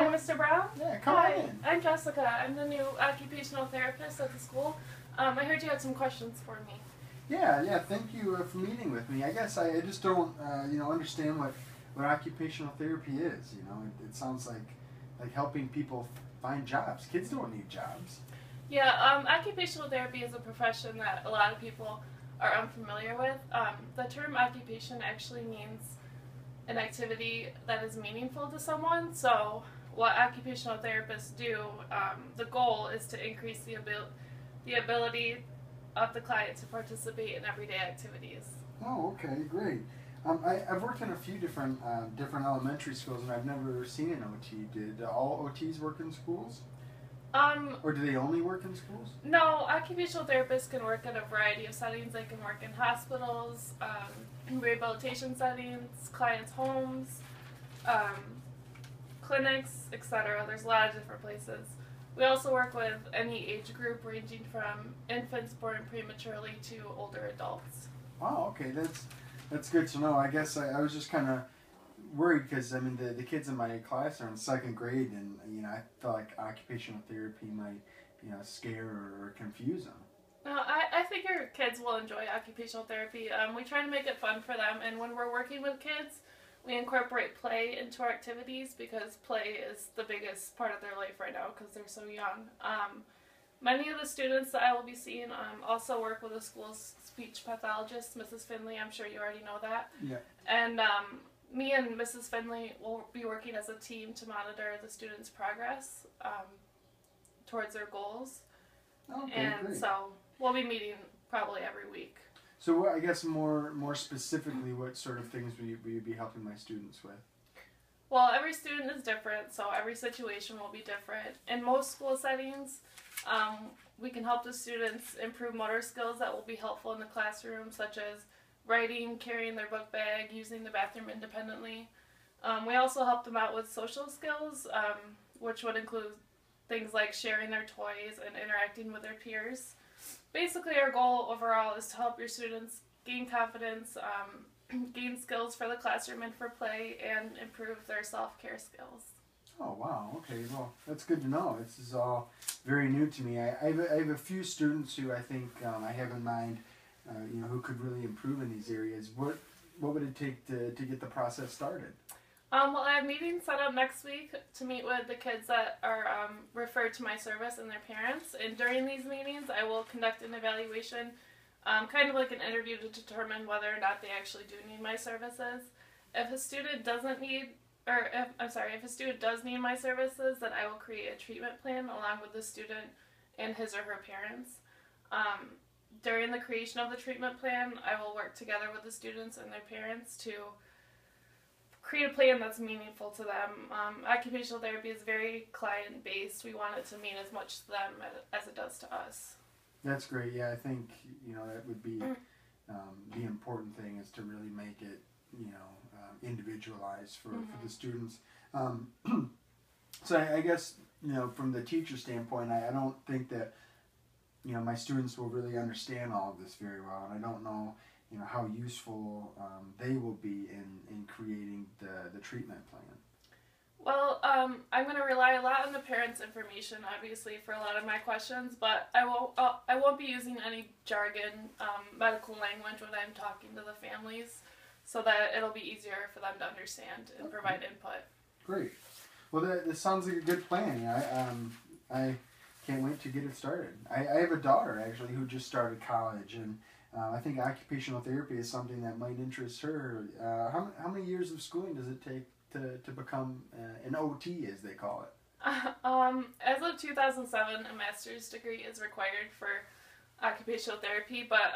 Hi, Mr. Brown. Yeah, come Hi, on in. I'm Jessica. I'm the new occupational therapist at the school. I heard you had some questions for me. Yeah. Thank you for meeting with me. I guess I just don't, understand what occupational therapy is. It sounds like helping people find jobs. Kids don't need jobs. Yeah, occupational therapy is a profession that a lot of people are unfamiliar with. The term occupation actually means an activity that is meaningful to someone. So, what occupational therapists do, the goal is to increase the ability of the client to participate in everyday activities. Oh, okay, great. I've worked in a few different elementary schools, and I've never seen an OT. Did all OTs work in schools? Or do they only work in schools? No, occupational therapists can work in a variety of settings. They can work in hospitals, rehabilitation settings, clients' homes, clinics, etc. There's a lot of different places. We also work with any age group ranging from infants born prematurely to older adults. Oh, okay, that's good to know. I guess I was just kind of worried because the kids in my class are in second grade, and I felt like occupational therapy might scare or confuse them. No, I think your kids will enjoy occupational therapy. We try to make it fun for them, and when we're working with kids, we incorporate play into our activities because play is the biggest part of their life right now because they're so young. Many of the students that I will be seeing also work with the school's speech pathologist, Mrs. Finley. I'm sure you already know that. Yeah. And me and Mrs. Finley will be working as a team to monitor the students' progress towards their goals. Okay, and great. So we'll be meeting probably every week. So I guess more specifically, what sort of things will you be helping my students with? Well, every student is different, so every situation will be different. In most school settings, we can help the students improve motor skills that will be helpful in the classroom, such as writing, carrying their book bag, using the bathroom independently. We also help them out with social skills, which would include things like sharing their toys and interacting with their peers. Basically, our goal overall is to help your students gain confidence, gain skills for the classroom and for play, and improve their self-care skills. Oh, wow. Okay, well, that's good to know. This is all very new to me. I have a few students who I think I have in mind, who could really improve in these areas. What would it take to get the process started? Well, I have meetings set up next week to meet with the kids that are referred to my service and their parents. And during these meetings, I will conduct an evaluation, kind of like an interview to determine whether or not they actually do need my services. If a student doesn't need, if a student does need my services, then I will create a treatment plan along with the student and his or her parents. During the creation of the treatment plan, I will work together with the students and their parents to create a plan that's meaningful to them. Occupational therapy is very client-based. We want it to mean as much to them as it does to us. That's great. Yeah, I think that would be the important thing is to really make it individualized for the students. So I guess from the teacher standpoint, I don't think that my students will really understand all of this very well, and I don't know how useful they will be in creating the treatment plan. Well, I'm going to rely a lot on the parents' information, obviously, for a lot of my questions, but I won't be using any jargon, medical language when I'm talking to the families, so that it'll be easier for them to understand and provide input. Great. Well, this sounds like a good plan. I can't wait to get it started. I have a daughter, actually, who just started college, and I think occupational therapy is something that might interest her. How many years of schooling does it take to become an OT, as they call it? As of 2007, a master's degree is required for occupational therapy, but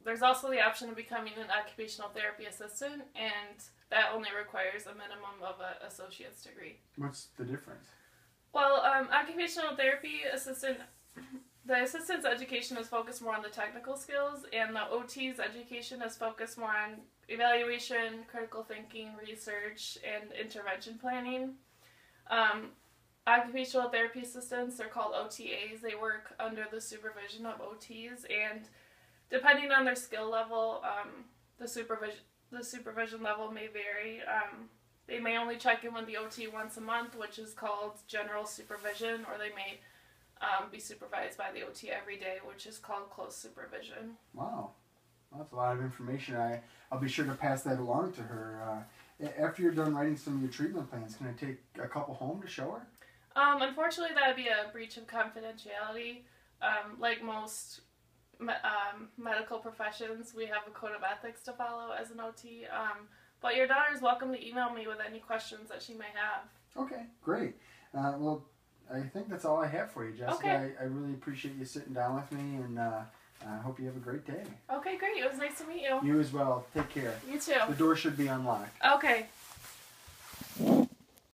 there's also the option of becoming an occupational therapy assistant, and that only requires a minimum of an associate's degree. What's the difference? Well, occupational therapy assistant, the assistant's education is focused more on the technical skills, and the OT's education is focused more on evaluation, critical thinking, research, and intervention planning. Occupational therapy assistants are called OTAs. They work under the supervision of OTs, and depending on their skill level, the supervision level may vary. They may only check in with the OT once a month, which is called general supervision, or they may be supervised by the OT every day, which is called close supervision. Wow. Well, that's a lot of information. I'll be sure to pass that along to her. After you're done writing some of your treatment plans, can I take a couple home to show her? Unfortunately, that would be a breach of confidentiality. Like most medical professions, we have a code of ethics to follow as an OT. But your daughter is welcome to email me with any questions that she may have. Okay, great. Well, I think that's all I have for you, Jessica. Okay. I really appreciate you sitting down with me, and I hope you have a great day. Okay, great. It was nice to meet you. You as well. Take care. You too. The door should be unlocked. Okay.